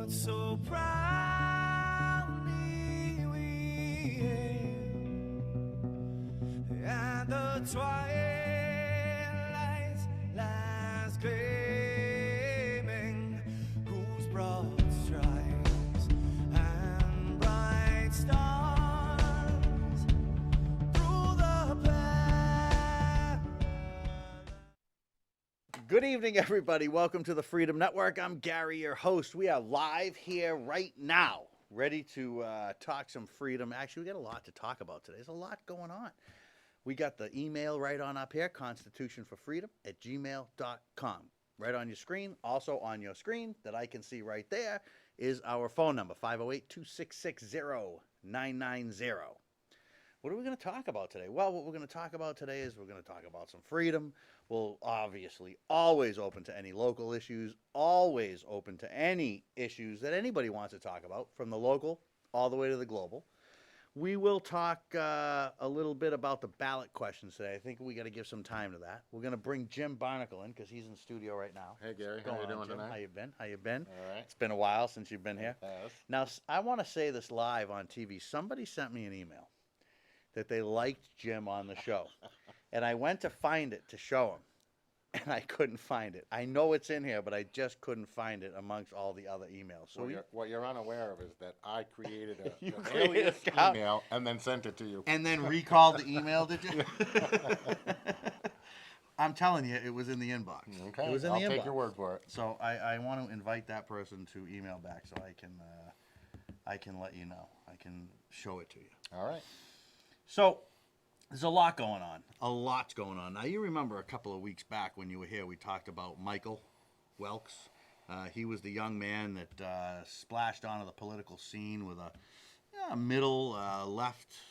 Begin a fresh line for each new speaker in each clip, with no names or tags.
So proudly we hail at the twilight's last gleaming, whose broad stripes and bright stars through the path.
Good evening, everybody. Welcome to the Freedom Network. I'm Gary, your host. We are live here right now, ready to talk some freedom. Actually, we got a lot to talk about today. There's a lot going on. We got the email right on up here, constitutionforfreedom@gmail.com. Right on your screen. Also on your screen that I can see right there is our phone number, 508-266-0990. What are we going to talk about today? Well, what we're going to talk about today is we're going to talk about some freedom. We'll obviously always open to any local issues, always open to any issues that anybody wants to talk about, from the local all the way to the global. We will talk a little bit about the ballot questions today. I think we got to give some time to that. We're going to bring Jim Barnicle in because he's in the studio right now.
Hey, Gary.
What's
How
going
you
on,
doing
Jim?
tonight?
How you been? How you been?
All right.
It's been a while since you've been here.
Yes.
Now, I want to say this live on TV. Somebody sent me an email that they liked Jim on the show. And I went to find it to show him, and I couldn't find it. I know it's in here, but I just couldn't find it amongst all the other emails. So
What you're unaware of is that I created
You
an
created
alias
an account.
email and then sent it to you.
and then recalled the email, did you? I'm telling you, it was in the inbox.
Okay.
It was in
I'll
the inbox.
take your word for it.
So I want to invite that person to email back so I can let you know. I can show it to you.
All right.
So there's a lot going on. A lot's going on. Now, you remember a couple of weeks back when you were here, we talked about Michael Welks. He was the young man that splashed onto the political scene with a middle,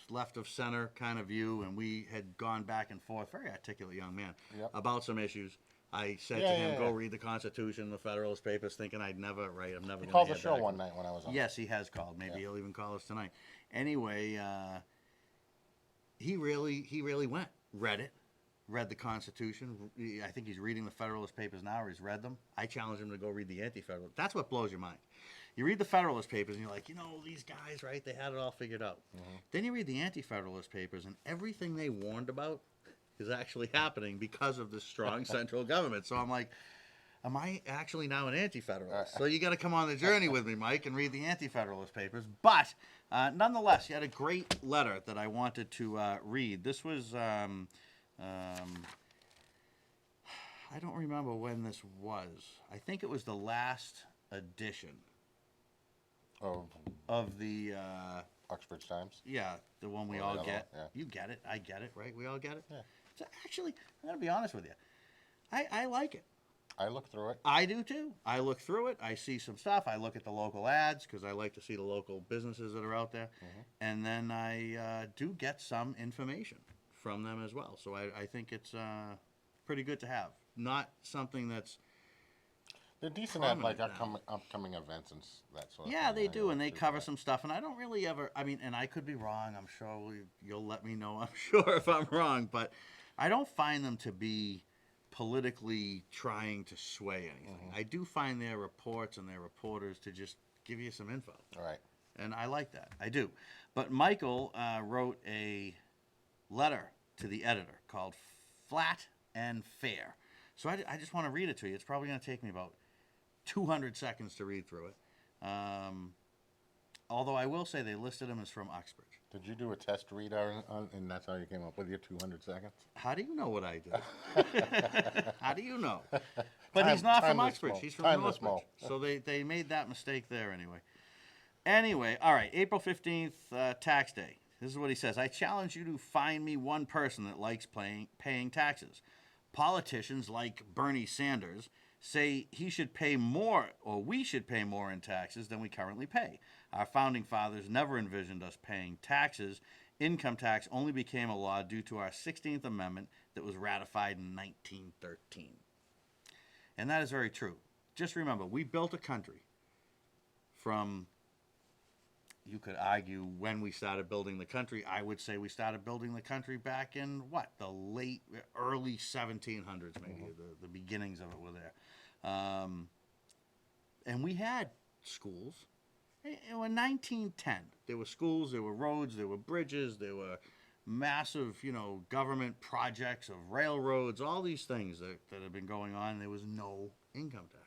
left of center kind of view, and we had gone back and forth, very articulate young man, about some issues. I said to him, go read the Constitution, the Federalist Papers, thinking I'd never write. I'm never going to
Called the show one night when I was on.
Yes, he has called. Maybe he'll even call us tonight. Anyway, he really went, read the Constitution. I think he's reading the Federalist Papers now, or he's read them. I challenge him to go read the Anti-Federalist. That's what blows your mind. You read the Federalist Papers, and you're like, these guys, right, they had it all figured out. Then you read the Anti-Federalist Papers, and everything they warned about is actually happening because of this strong central government. So I'm like, am I actually now an anti-federalist? So you got to come on the journey with me, Mike, and read the Anti-Federalist Papers. But nonetheless, you had a great letter that I wanted to read. This was, I don't remember when this was. I think it was the last edition of the...
Oxford Times.
Yeah, the one we
Oh,
all
the other
get.
one, yeah.
You get it. I get it, right? We all get it?
Yeah.
So actually, I'm going to be honest with you. I like it.
I looked through it.
I do too. I look through it. I see some stuff. I look at the local ads because I like to see the local businesses that are out there. And then I do get some information from them as well. So I think it's pretty good to have. Not something that's...
They're decent at like
prominent
upcoming events and that sort of
Yeah,
thing.
they
I
do,
look
and they
through
cover
that.
some stuff. And I don't really ever... I mean, and I could be wrong. I'm sure you'll let me know. I'm sure if I'm wrong. But I don't find them to be politically trying to sway anything. I do find their reports and their reporters to just give you some info.
All right.
And I like that. I do. But Michael wrote a letter to the editor called Flat and Fair. So I just want to read it to you. It's probably going to take me about 200 seconds to read through it. Although I will say they listed him as from Uxbridge.
Did you do a test read and that's how you came up with your 200 seconds?
How do you know what I did? How do you know? But he's not from Uxbridge. He's from Northbridge. So they made that mistake there anyway. Anyway, all right, April 15th, tax day. This is what he says. I challenge you to find me one person that likes paying taxes. Politicians like Bernie Sanders say he should pay more, or we should pay more in taxes than we currently pay. Our founding fathers never envisioned us paying taxes. Income tax only became a law due to our 16th Amendment that was ratified in 1913. And that is very true. Just remember, we built a country from, you could argue when we started building the country. I would say we started building the country back in, the early 1700s, maybe. The beginnings of it were there. And we had schools. In 1910, there were schools, there were roads, there were bridges, there were massive, government projects of railroads, all these things that have been going on. And there was no income tax.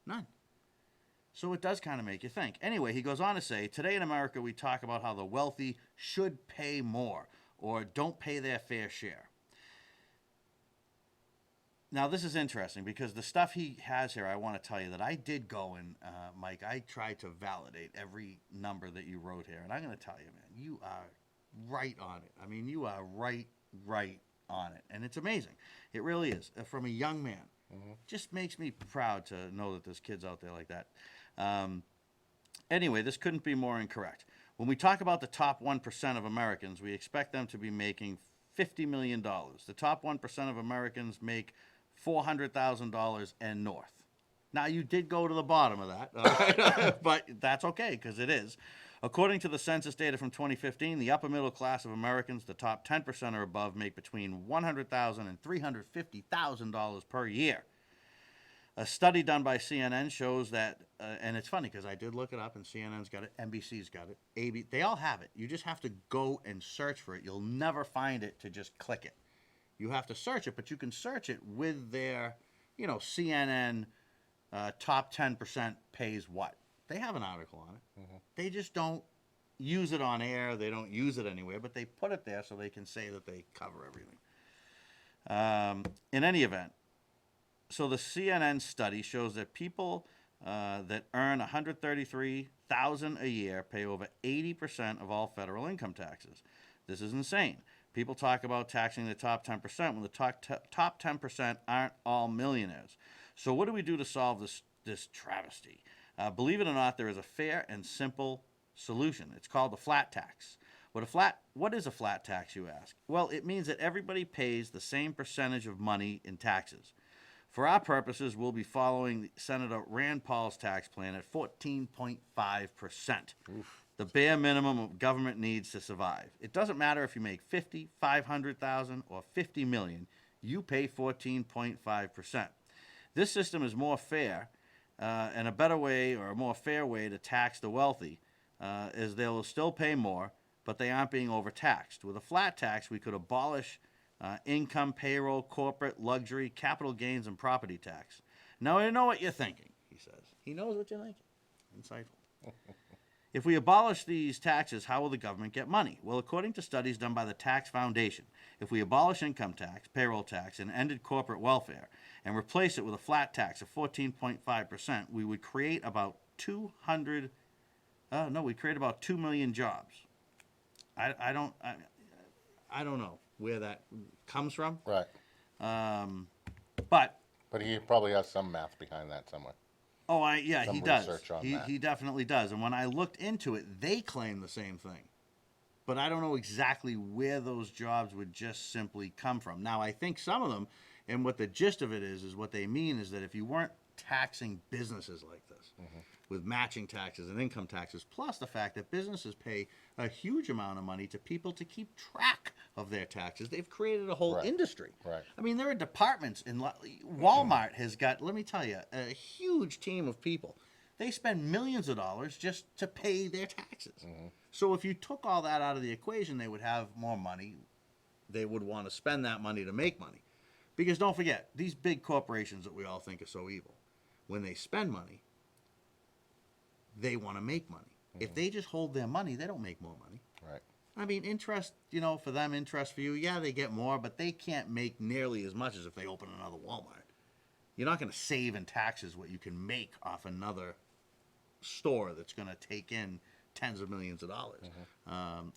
None. So it does kind of make you think. Anyway, he goes on to say, today in America, we talk about how the wealthy should pay more or don't pay their fair share. Now, this is interesting because the stuff he has here, I want to tell you that I did go and, Mike, I tried to validate every number that you wrote here. And I'm going to tell you, man, you are right on it. I mean, you are right on it. And it's amazing. It really is. From a young man. Just makes me proud to know that there's kids out there like that. Anyway, this couldn't be more incorrect. When we talk about the top 1% of Americans, we expect them to be making $50 million. The top 1% of Americans make $400,000 and north. Now, you did go to the bottom of that, but that's okay because it is. According to the census data from 2015, the upper middle class of Americans, the top 10% or above, make between $100,000 and $350,000 per year. A study done by CNN shows that, and it's funny because I did look it up, and CNN's got it, NBC's got it, they all have it. You just have to go and search for it. You'll never find it to just click it. You have to search it, but you can search it with their, CNN top 10% pays what. They have an article on it. They just don't use it on air. They don't use it anywhere, but they put it there so they can say that they cover everything. In any event, so the CNN study shows that people that earn $133,000 a year pay over 80% of all federal income taxes. This is insane. People talk about taxing the top 10% when the top 10% aren't all millionaires. So what do we do to solve this travesty? Believe it or not, there is a fair and simple solution. It's called the flat tax. What is a flat tax, you ask? Well, it means that everybody pays the same percentage of money in taxes. For our purposes, we'll be following Senator Rand Paul's tax plan at 14.5%. The bare minimum of government needs to survive. It doesn't matter if you make 50, 500,000, or 50 million. You pay 14.5%. This system is more fair and a better way or a more fair way to tax the wealthy, as they will still pay more, but they aren't being overtaxed. With a flat tax, we could abolish income, payroll, corporate, luxury, capital gains, and property tax. Now, I know what you're thinking, he says. He knows what you're thinking. Insightful. If we abolish these taxes, how will the government get money? Well, according to studies done by the Tax Foundation, if we abolish income tax, payroll tax, and ended corporate welfare, and replace it with a flat tax of 14.5%, we would create about 2 million jobs. I don't know where that comes from.
Right.
But
he probably has some math behind that somewhere.
Oh, he does.
Research on that.
He definitely does. And when I looked into it, they claim the same thing. But I don't know exactly where those jobs would just simply come from. Now, I think some of them, and what the gist of it is what they mean is that if you weren't taxing businesses like this, with matching taxes and income taxes, plus the fact that businesses pay a huge amount of money to people to keep track of their taxes, they've created a whole industry.
Right.
I mean, there are departments in Walmart has got, let me tell you, a huge team of people. They spend millions of dollars just to pay their taxes. So if you took all that out of the equation, they would have more money. They would want to spend that money to make money. Because don't forget, these big corporations that we all think are so evil, when they spend money, they want to make money. If they just hold their money, they don't make more money.
Right.
I mean, interest, for them, interest for you, yeah, they get more, but they can't make nearly as much as if they open another Walmart. You're not going to save in taxes what you can make off another store that's going to take in tens of millions of dollars.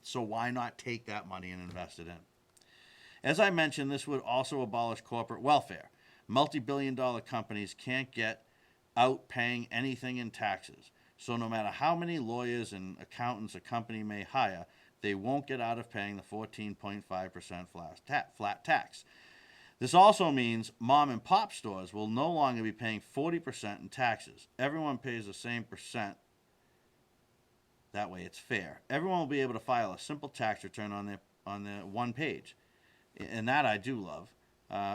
So why not take that money and invest it in? As I mentioned, this would also abolish corporate welfare. Multi-billion-dollar companies can't get out paying anything in taxes. So no matter how many lawyers and accountants a company may hire, they won't get out of paying the 14.5% flat tax. This also means mom and pop stores will no longer be paying 40% in taxes. Everyone pays the same percent. That way it's fair. Everyone will be able to file a simple tax return on their one page. And that I do love.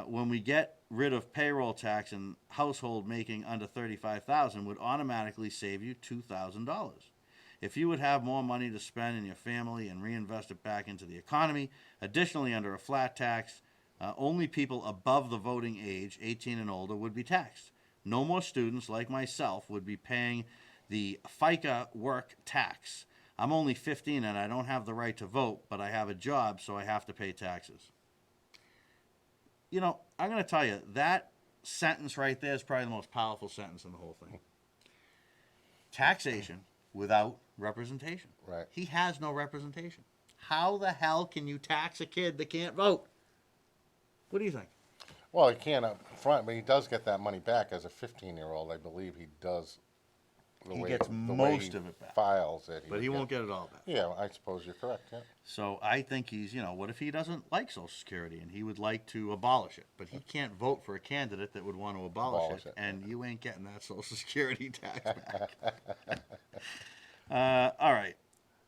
When we get rid of payroll tax and household making under $35,000 would automatically save you $2,000. If you would have more money to spend in your family and reinvest it back into the economy, additionally, under a flat tax, only people above the voting age, 18 and older, would be taxed. No more students like myself would be paying the FICA work tax. I'm only 15 and I don't have the right to vote, but I have a job, so I have to pay taxes. You know, I'm going to tell you, that sentence right there is probably the most powerful sentence in the whole thing. Taxation without representation.
Right.
He has no representation. How the hell can you tax a kid that can't vote? What do you think?
Well, he can't up front, but he does get that money back as a 15-year-old. I believe he does.
He gets most of it back.
Files it.
But he won't get it all back.
Yeah, I suppose you're correct, yeah.
So I think he's, you know, what if he doesn't like Social Security and he would like to abolish it? But he can't vote for a candidate that would want to abolish it, and you ain't getting that Social Security tax back. All right.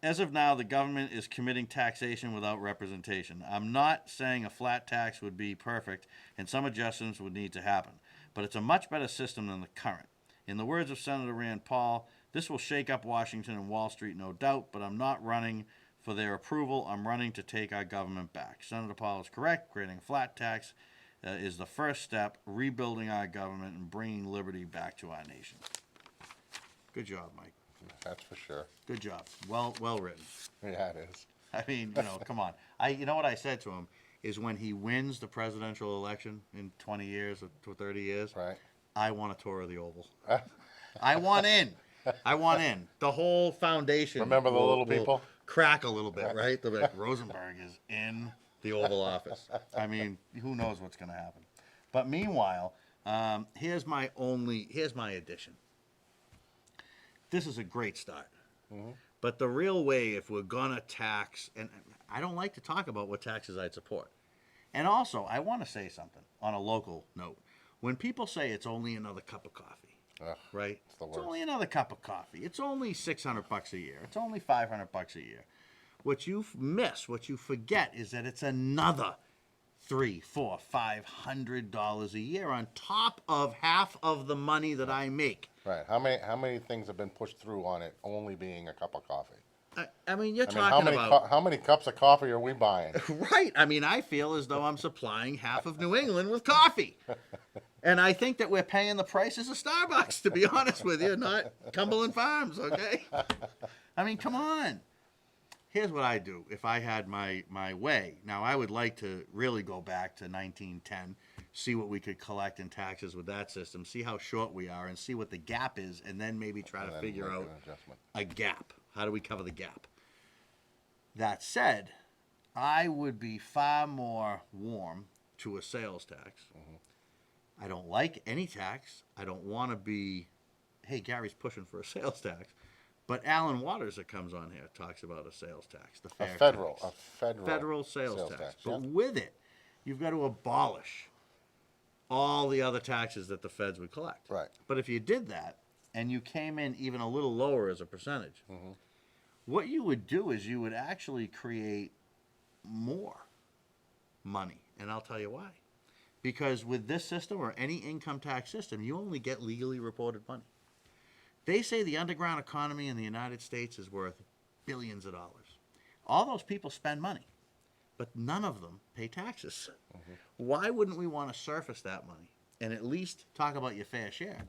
As of now, the government is committing taxation without representation. I'm not saying a flat tax would be perfect, and some adjustments would need to happen, but it's a much better system than the current. In the words of Senator Rand Paul, this will shake up Washington and Wall Street, no doubt, but I'm not running for their approval. I'm running to take our government back. Senator Paul is correct. Creating a flat tax is the first step, rebuilding our government and bringing liberty back to our nation. Good job, Mike.
That's for sure.
Good job. Well written.
Yeah, it is.
I mean, you know, come on. You know what I said to him is when he wins the presidential election in 20 years or 30 years,
Right.
I want a tour of the Oval. I want in. I want in. The whole foundation.
Remember the little people?
Crack a little bit, right? They'll be like, Rosenberg is in the Oval Office. I mean, who knows what's going to happen. But meanwhile, here's my addition. This is a great start. Mm-hmm. But the real way, if we're going to tax, and I don't like to talk about what taxes I'd support. And also, I want to say something on a local note. When people say it's only another cup of coffee, right? It's only another cup of coffee. It's only $600 a year. It's only $500 a year. What you miss, what you forget, is that it's another $300, $400, $500 a year on top of half of the money that I make.
Right. How many things have been pushed through on it only being a cup of coffee?
I mean, you're talking about...
How many cups of coffee are we buying?
Right. I mean, I feel as though I'm supplying half of New England with coffee. And I think that we're paying the prices of Starbucks, to be honest with you, not Cumberland Farms, okay? I mean, come on. Here's what I do if I had my way. Now, I would like to really go back to 1910, see what we could collect in taxes with that system, see how short we are, and see what the gap is, and then maybe try to figure out a gap. How do we cover the gap? That said, I would be far more warm to a sales tax. Mm-hmm. I don't like any tax. I don't want to be, hey, Gary's pushing for a sales tax. But Alan Waters that comes on here talks about a sales tax, the fair tax. Federal sales tax. But with it, you've got to abolish all the other taxes that the feds would collect.
Right.
But if you did that, and you came in even a little lower as a percentage, mm-hmm. what you would do is you would actually create more money. And I'll tell you why. Because with this system or any income tax system, you only get legally reported money. They say the underground economy in the United States is worth billions of dollars. All those people spend money, but none of them pay taxes. Mm-hmm. Why wouldn't we want to surface that money and at least talk about your fair share?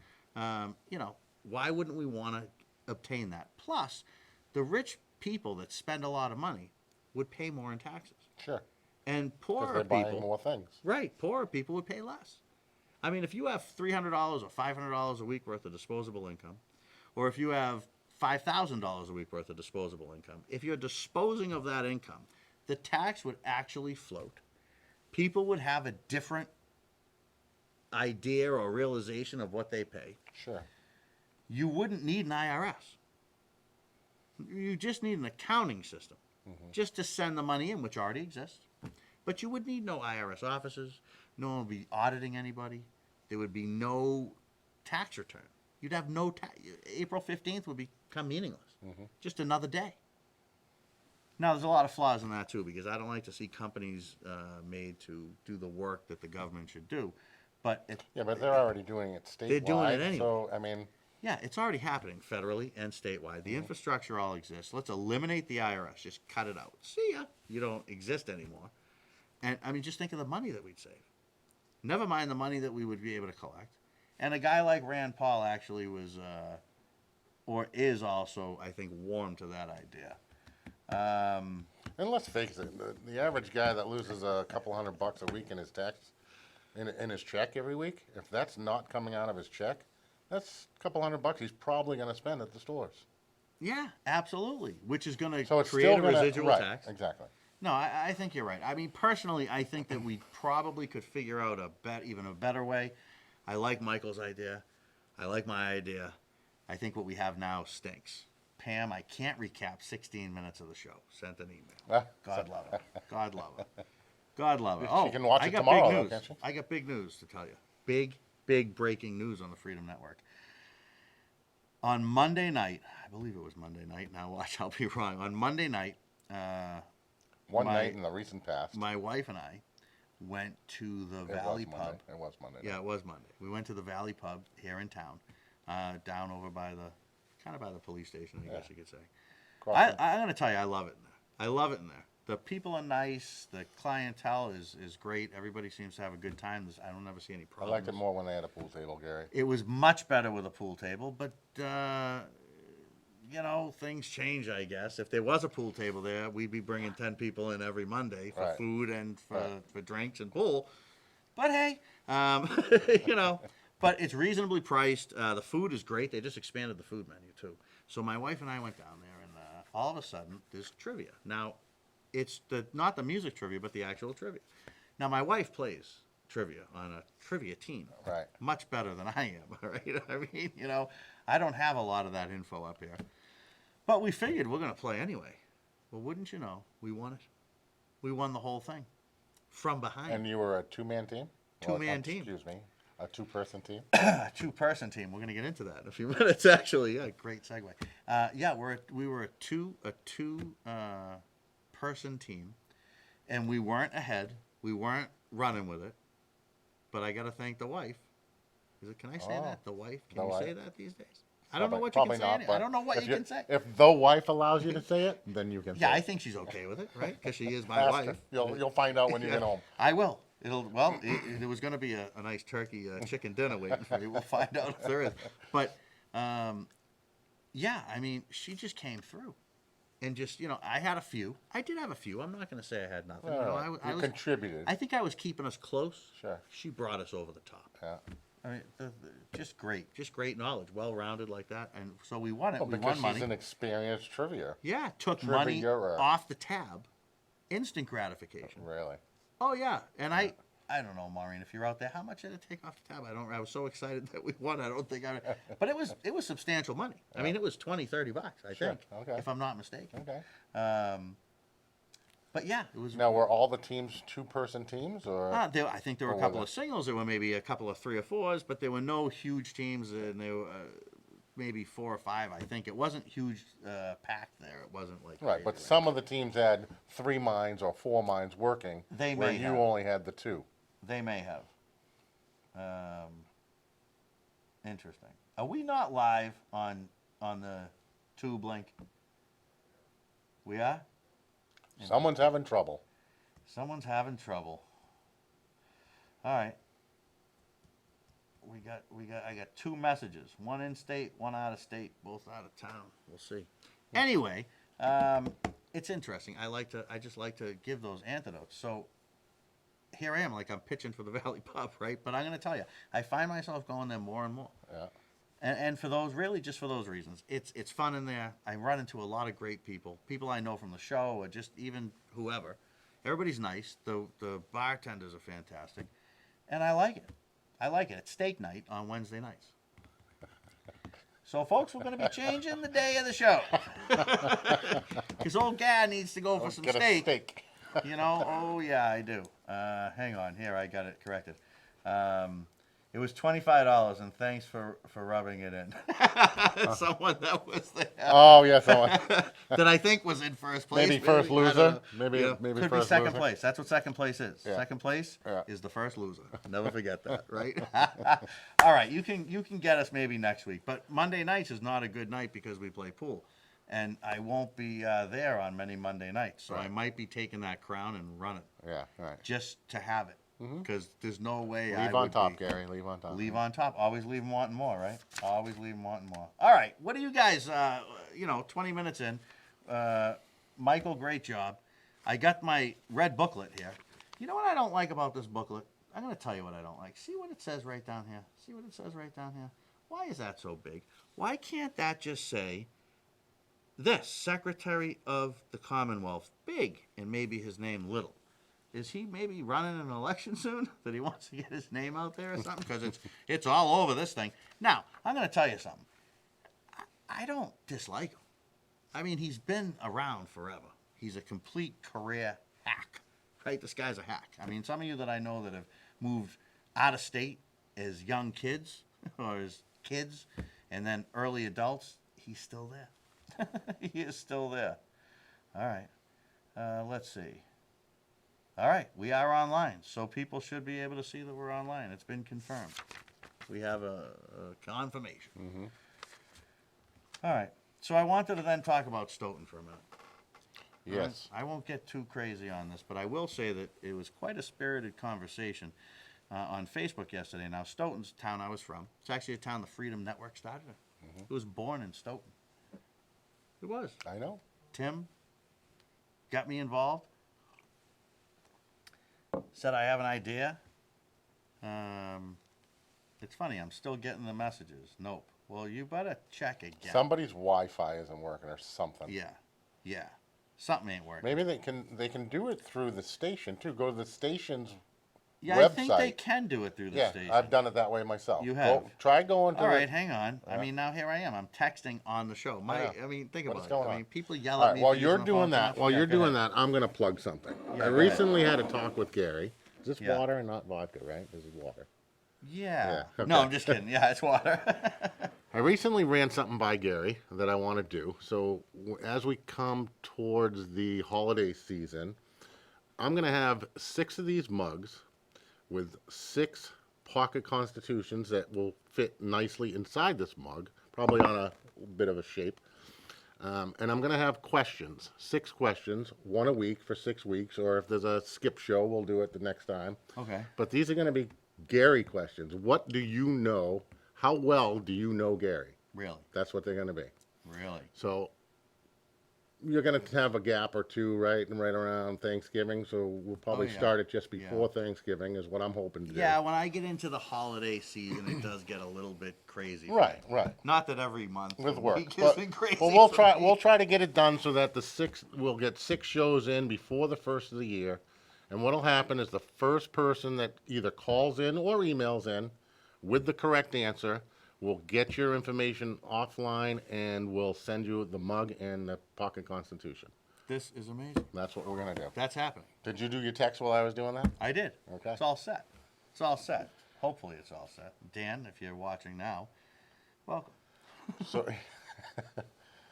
Why wouldn't we want to obtain that? Plus, the rich people that spend a lot of money would pay more in taxes.
Sure.
And poorer
they're
people,
buying more things.
Right, poorer people would pay less. I mean, if you have $300 or $500 a week worth of disposable income, or if you have $5,000 a week worth of disposable income, if you're disposing of that income, the tax would actually float. People would have a different idea or realization of what they pay.
Sure.
You wouldn't need an IRS. You just need an accounting system just to send the money in, which already exists. But you would need no IRS offices. No one would be auditing anybody. There would be no tax return. You'd have no tax. April 15th would become meaningless. Just another day. Now, there's a lot of flaws in that, too, because I don't like to see companies made to do the work that the government should do. But
Yeah, but they're already doing it statewide.
They're doing it anyway.
So, I mean,
yeah, it's already happening federally and statewide. The infrastructure all exists. Let's eliminate the IRS. Just cut it out. See ya. You don't exist anymore. And I mean, just think of the money that we'd save. Never mind the money that we would be able to collect. And a guy like Rand Paul actually was, or is also, I think, warm to that idea.
and let's face it, the average guy that loses a couple $100 a week in his tax, in his check every week, if that's not coming out of his check, that's a couple $100 he's probably going to spend at the stores.
Yeah, absolutely. Which is going
So
to
it's
create
still
a
gonna,
residual
right,
tax.
exactly.
No, I think you're right. I mean, personally, I think that we probably could figure out even a better way. I like Michael's idea. I like my idea. I think what we have now stinks. Pam, I can't recap 16 minutes of the show. Sent an email. God love her. God love her. God love her.
She
Oh,
can watch
I
it
got
tomorrow,
big
though,
news.
can't she?
I got big news to tell you. Big breaking news on the Freedom Network. On Monday night, I believe it was Monday night. Now watch, I'll be wrong. On Monday night,
One
my-
night in the recent past.
my wife and I went to the
It
Valley
was
Pub.
Monday. It was Monday.
Yeah, it was Monday. We went to the Valley Pub here in town, down over by the police station, I guess you could say. I'm going to tell you, I love it in there. I love it in there. The people are nice. The clientele is great. Everybody seems to have a good time. I don't ever see any
I
problems.
liked it more when they had a pool table, Gary.
It was much better with a pool table, but you know, things change, I guess. If there was a pool table there, we'd be bringing 10 people in every Monday for
Right.
food and for,
Right.
for drinks and pool. But hey, you know, but it's reasonably priced. The food is great. They just expanded the food menu too. So my wife and I went down there, and all of a sudden, there's trivia. Now, it's not the music trivia, but the actual trivia. Now, my wife plays trivia on a trivia team.
Right.
Much better than I am, all right? I mean, you know, I don't have a lot of that info up here. But we figured we're going to play anyway. Well, wouldn't you know, we won it. We won the whole thing. From behind.
And you were a two-man team?
Two-man team.
Excuse me. A two-person team?
A two-person team. We're going to get into that in a few minutes, actually. Yeah, great segue. Yeah, we were a two person team, and we weren't ahead. We weren't running with it. But I got to thank the wife. Can I say that? The wife? Can you say that these days? I don't know what you can say. I don't know what you can say.
If the wife allows you to say it, then you can say
Yeah,
it.
I think she's okay with it, right? Because she is my
Ask
wife.
her. You'll find out when you get home.
I will. There was going to be a nice turkey chicken dinner waiting for you. We'll find out if there is. But, yeah, I mean, she just came through. And just, you know, I had a few. I did have a few. I'm not going to say I had nothing. You know, I was,
contributed.
I think I was keeping us close.
Sure.
She brought us over the top.
Yeah.
I mean, just great knowledge, well-rounded like that. And so we won it.
Well,
we
because
won money.
she's an experienced trivia.
Yeah, took
Trivia
money
era.
off the tab. Instant gratification.
Really.
Oh yeah, and I don't know, Maureen, if you're out there, how much did it take off the tab? I was so excited that we won. I don't think but it was substantial money. I mean, it was $20, $30, I
Sure,
think,
okay.
if I'm not mistaken.
Okay.
But yeah, it was.
Now, were all the teams two-person teams, or?
I think there were a
or
couple
were
of singles. There were maybe a couple of 3 or 4s, but there were no huge teams, and there were maybe 4 or 5. I think it wasn't huge packed there. It wasn't like
Right, but some of the teams had 3 minds or 4 minds working.
They
where
may
you
have.
only had the 2.
They may have. Interesting. Are we not live on the Tube link? We are?
Someone's having trouble.
Someone's having trouble. All right. I got 2 messages. One in state, one out of state, both out of town. We'll see. Anyway, it's interesting. I just like to give those antidotes. So here I am, like I'm pitching for the Valley Pub, right? But I'm going to tell you, I find myself going there more and more.
Yeah.
And for those, really just for those reasons. It's fun in there. I run into a lot of great people. People I know from the show or just even whoever. Everybody's nice. The bartenders are fantastic. And I like it. I like it. It's steak night on Wednesday nights. So, folks, we're going to be changing the day of the show. Because old Gad needs to go for some
Get a
steak.
steak.
You know? Oh, yeah, I do. Hang on. Here, I got it corrected. It was $25, and thanks for rubbing it in. Someone that was there.
Oh, yeah, someone.
That I think was in first place.
Maybe first
I don't
loser.
know.
Maybe
You know,
maybe
could
first
be second
loser.
place. That's what second place is.
Yeah.
Second place
Yeah.
is the first loser. Never forget that, right? All right, you can get us maybe next week, but Monday nights is not a good night because we play pool, and I won't be there on many Monday nights, so I
Right.
might be taking that crown and running
Yeah, right.
just to have it, because there's no way I
Leave on
would
top,
be.
Gary. Leave on top.
Leave on top. Always leave them wanting more, right? Always leave them wanting more. All right. What do you guys, 20 minutes in. Michael, great job. I got my red booklet here. You know what I don't like about this booklet? I'm going to tell you what I don't like. See what it says right down here? See what it says right down here? Why is that so big? Why can't that just say this, Secretary of the Commonwealth, big, and maybe his name little? Is he maybe running an election soon that he wants to get his name out there or something? Because it's all over this thing. Now, I'm going to tell you something. I don't dislike him. I mean, he's been around forever. He's a complete career hack, right? This guy's a hack. I mean, some of you that I know that have moved out of state as young kids or as kids and then early adults, he's still there. He is still there. All right. Let's see. All right, we are online, so people should be able to see that we're online. It's been confirmed. We have a confirmation.
Mm-hmm.
All right, so I wanted to then talk about Stoughton for a minute.
Yes.
I won't get too crazy on this, but I will say that it was quite a spirited conversation on Facebook yesterday. Now, Stoughton's the town I was from. It's actually a town the Freedom Network started in. It was born in Stoughton. It was.
I know.
Tim got me involved. Said I have an idea. It's funny, I'm still getting the messages. Nope. Well, you better check again.
Somebody's Wi-Fi isn't working or something.
Yeah. Something ain't working.
Maybe they can do it through the station too. Go to the station's
Yeah,
website.
I think they can do it through the
Yeah,
station.
I've done it that way myself.
You have?
Try going to
All
the-
right, hang on. I mean, now here I am. I'm texting on the show.
Yeah.
I mean, think
What
about
is
it.
going
I
on?
mean, people yell
All
at
right,
me.
while
for
you're
using the
doing
phone
that,
too
while
much.
you're
Yeah, go
doing
ahead.
that, I'm gonna plug something.
Yeah,
I
go ahead.
recently had a talk with Gary. Is this
Yeah.
water and not vodka, right? This is water.
Yeah.
Yeah,
No,
okay.
I'm just kidding. Yeah, it's water.
I recently ran something by Gary that I want to do. So as we come towards the holiday season, I'm going to have 6 of these mugs with 6 pocket constitutions that will fit nicely inside this mug, probably on a bit of a shape. And I'm going to have questions, 6 questions, 1 a week for 6 weeks, or if there's a skip show, we'll do it the next time.
Okay.
But these are going to be Gary questions. What do you know? How well do you know Gary?
Really?
That's what they're going to be.
Really?
So you're going to have a gap or two, right, and right around Thanksgiving. So we'll probably
yeah.
start it just before Thanksgiving is what I'm hoping to do.
Yeah, when I get into the holiday season, it does get a little bit crazy. for
Right,
me.
right.
Not that every month
With
or
work,
week
but,
isn't crazy.
well, we'll
for
try.
me.
We'll try to get it done so that we'll get 6 shows in before the first of the year, and what'll happen is the first person that either calls in or emails in with the correct answer will get your information offline, and we'll send you the mug and the pocket constitution.
This is amazing.
That's what we're gonna do.
That's happening.
Did you do your text while I was doing that?
I did.
Okay.
It's all set. It's all set. Hopefully it's all set. Dan, if you're watching now, welcome.
So,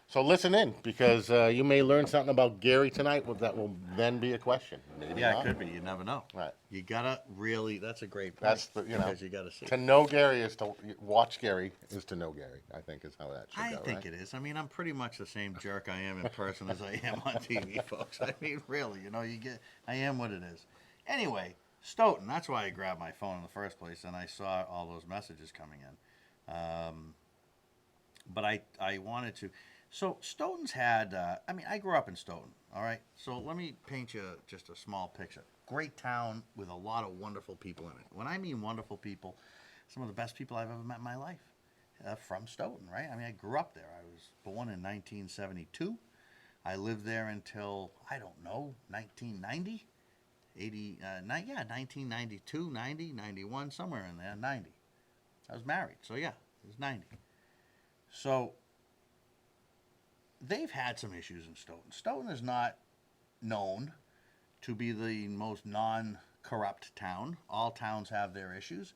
so listen in, because you may learn something about Gary tonight that will then be a question. Maybe
Yeah,
not.
it could be. You never know.
Right.
You gotta really. That's a great point.
That's the
because you gotta see.
To know Gary is to watch Gary is to know Gary. I think is how that should
I
go.
think
right?
it is. I mean, I'm pretty much the same jerk I am in person as I am on TV, folks. I mean, really, I am what it is. Anyway, Stoughton, that's why I grabbed my phone in the first place, and I saw all those messages coming in. But I wanted to. So Stoughton's had, I grew up in Stoughton, all right? So let me paint you just a small picture. Great town with a lot of wonderful people in it. When I mean wonderful people, some of the best people I've ever met in my life from Stoughton, right? I mean, I grew up there. I was born in 1972. I lived there until, I don't know, 1990? 1992, 90, 91, somewhere in there, 90. I was married, so yeah, it was 90. So they've had some issues in Stoughton. Stoughton is not known to be the most non-corrupt town. All towns have their issues.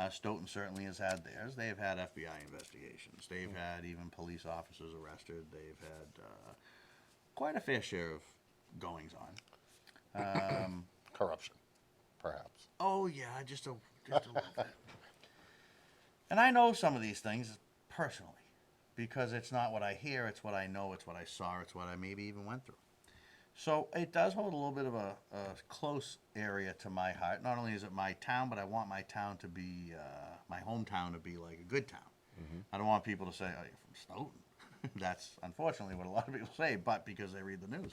Stoughton certainly has had theirs. They've had FBI investigations. They've had even police officers arrested. They've had quite a fair share of goings on.
Corruption, perhaps.
Oh yeah, just a little bit. And I know some of these things personally, because it's not what I hear, it's what I know, it's what I saw, it's what I maybe even went through. So it does hold a little bit of a close area to my heart. Not only is it my town, but I want my town to be, my hometown to be like a good town. I don't want people to say, oh, you're from Stoughton. That's unfortunately what a lot of people say, but because they read the news.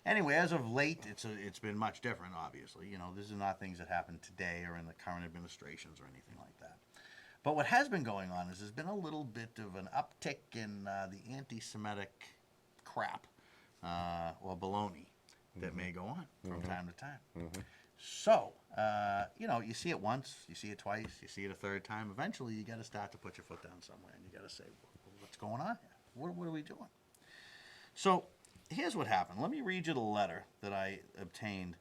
Anyway, as of late, it's been much different, obviously. You know, these are not things that happen today or in the current administrations or anything like that. But what has been going on is there's been a little bit of an uptick in the anti-Semitic crap or baloney that may go on from time to time. So, you know, you see it once, you see it twice, you see it a third time. Eventually, you got to start to put your foot down somewhere, and you got to say, what's going on here? What are we doing? So, here's what happened. Let me read you the letter that I obtained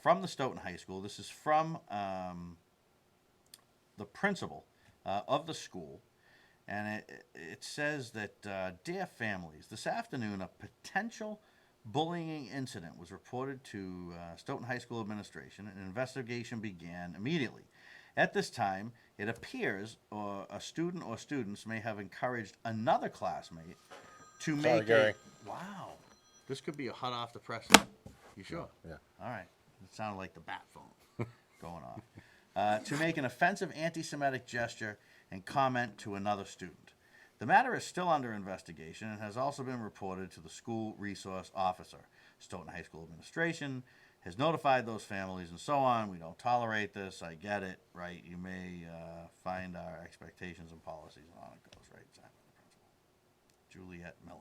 from the Stoughton High School. This is from the principal of the school. And it says that, dear families, this afternoon a potential bullying incident was reported to Stoughton High School administration. An investigation began immediately. At this time, it appears a student or students may have encouraged another classmate to make
Gary.
Wow. This could be a hot off the press. You sure?
Yeah.
All right. It sounded like the bat phone going off. To make an offensive anti-Semitic gesture and comment to another student. The matter is still under investigation and has also been reported to the school resource officer. Stoughton High School administration has notified those families and so on. We don't tolerate this. I get it, right? You may find our expectations and policies, and on it goes, right? Signed by the principal. Juliet Miller.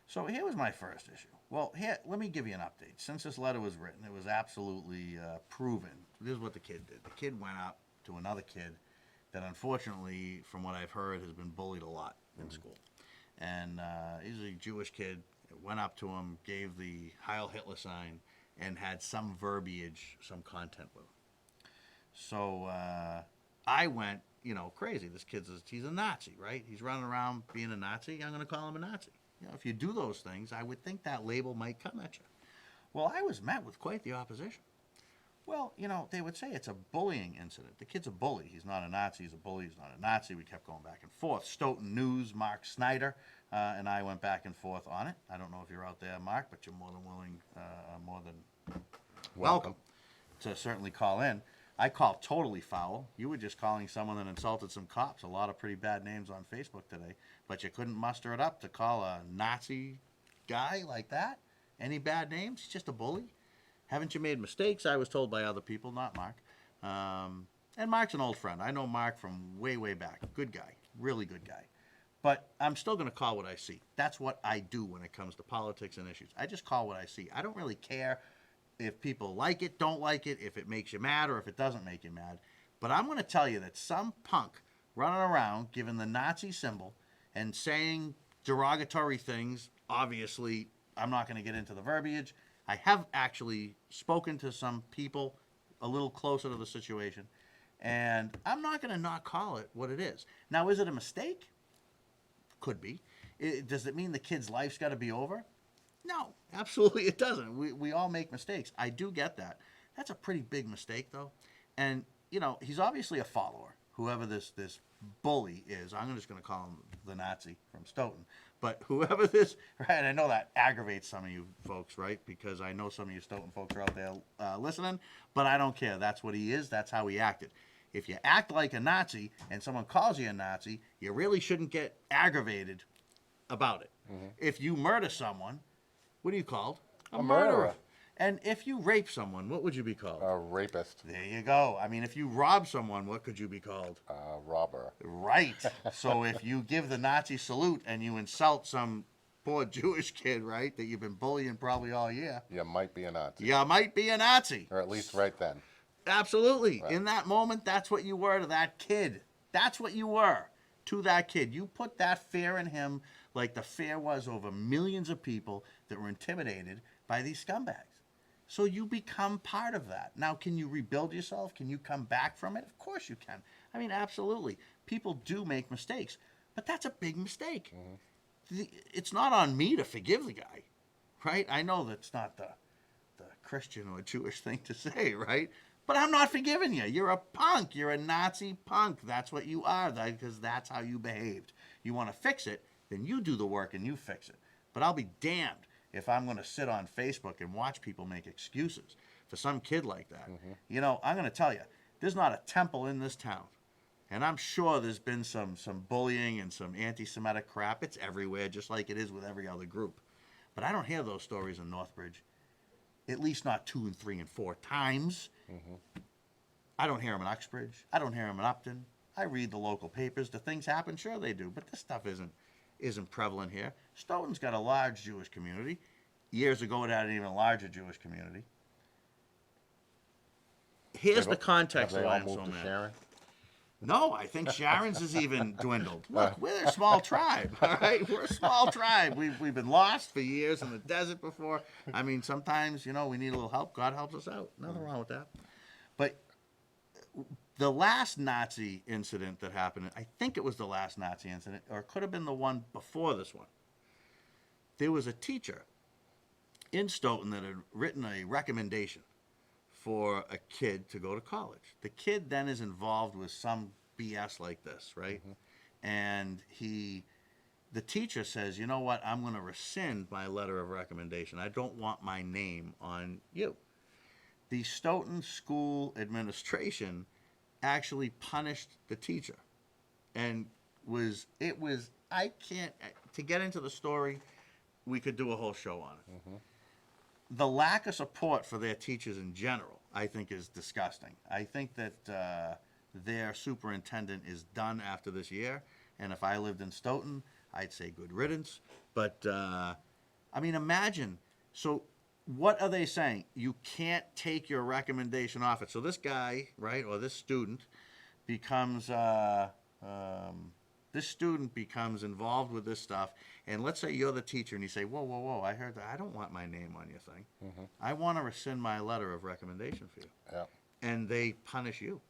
So here was my first issue. Well, here, let me give you an update. Since this letter was written, it was absolutely proven. This is what the kid did. The kid went up to another kid that unfortunately, from what I've heard, has been bullied a lot in school. And he's a Jewish kid. Went up to him, gave the Heil Hitler sign, and had some verbiage, some content with him. So I went, you know, crazy. This he's a Nazi, right? He's running around being a Nazi. I'm going to call him a Nazi. You know, if you do those things, I would think that label might come at you. Well, I was met with quite the opposition. Well, you know, they would say it's a bullying incident. The kid's a bully. He's not a Nazi. He's a bully. He's not a Nazi. We kept going back and forth. Stoughton News, Mark Snyder, and I went back and forth on it. I don't know if you're out there, Mark, but you're more than willing, more than welcome to certainly call in. I called totally foul. You were just calling someone that insulted some cops. A lot of pretty bad names on Facebook today. But you couldn't muster it up to call a Nazi guy like that? Any bad names? He's just a bully? Haven't you made mistakes? I was told by other people, not Mark. And Mark's an old friend. I know Mark from way, way back. Good guy. Really good guy. But I'm still going to call what I see. That's what I do when it comes to politics and issues. I just call what I see. I don't really care if people like it, don't like it, if it makes you mad, or if it doesn't make you mad. But I'm going to tell you that some punk running around giving the Nazi symbol and saying derogatory things, obviously, I'm not going to get into the verbiage. I have actually spoken to some people a little closer to the situation, and I'm not going to not call it what it is. Now, is it a mistake? Could be. Does it mean the kid's life's got to be over? No, absolutely it doesn't. We all make mistakes. I do get that. That's a pretty big mistake, though. And, you know, he's obviously a follower, whoever this bully is. I'm just going to call him the Nazi from Stoughton. But whoever this, right, I know that aggravates some of you folks, right? Because I know some of you Stoughton folks are out there listening, but I don't care. That's what he is. That's how he acted. If you act like a Nazi and someone calls you a Nazi, you really shouldn't get aggravated about it. Mm-hmm. If you murder someone, what are you called?
A murderer.
And if you rape someone, what would you be called?
A rapist.
There you go. I mean, if you rob someone, what could you be called?
A robber.
Right. So if you give the Nazi salute and you insult some poor Jewish kid, right, that you've been bullying probably all year.
You might be a Nazi.
You might be a Nazi.
Or at least right then.
Absolutely.
Right.
In that moment, that's what you were to that kid. That's what you were to that kid. You put that fear in him like the fear was over millions of people that were intimidated by these scumbags. So you become part of that. Now, can you rebuild yourself? Can you come back from it? Of course you can. I mean, absolutely. People do make mistakes, but that's a big mistake. It's not on me to forgive the guy, right? I know that's not the Christian or Jewish thing to say, right? But I'm not forgiving you. You're a punk. You're a Nazi punk. That's what you are, because that's how you behaved. You want to fix it, then you do the work and you fix it. But I'll be damned if I'm going to sit on Facebook and watch people make excuses for some kid like that. You know, I'm going to tell you, there's not a temple in this town. And I'm sure there's been some bullying and some anti-Semitic crap. It's everywhere, just like it is with every other group. But I don't hear those stories in Northbridge. At least not 2 and 3 and 4 times. I don't hear them in Uxbridge. I don't hear them in Upton. I read the local papers. Do things happen? Sure they do. But this stuff isn't prevalent here. Stoughton's got a large Jewish community. Years ago, it had an even larger Jewish community. Here's the context of why I'm so mad.
Sharon?
No, I think Sharon's has even dwindled. Look, we're a small tribe, all right? We're a small tribe. We've been lost for years in the desert before. I mean, sometimes, you know, we need a little help. God helps us out. Nothing wrong with that. But the last Nazi incident that happened, I think it was the last Nazi incident, or it could have been the one before this one. There was a teacher in Stoughton that had written a recommendation for a kid to go to college. The kid then is involved with some BS like this, right? And the teacher says, you know what, I'm going to rescind my letter of recommendation. I don't want my name on you. The Stoughton school administration actually punished the teacher. And to get into the story, we could do a whole show on it. The lack of support for their teachers in general, I think, is disgusting. I think that their superintendent is done after this year, and if I lived in Stoughton, I'd say good riddance. But, I mean, imagine. So what are they saying? You can't take your recommendation off it. So this guy, right, or this student becomes involved with this stuff, and let's say you're the teacher and you say, whoa, I heard that. I don't want my name on your thing. I want to rescind my letter of recommendation for you.
Yeah.
And they punish you.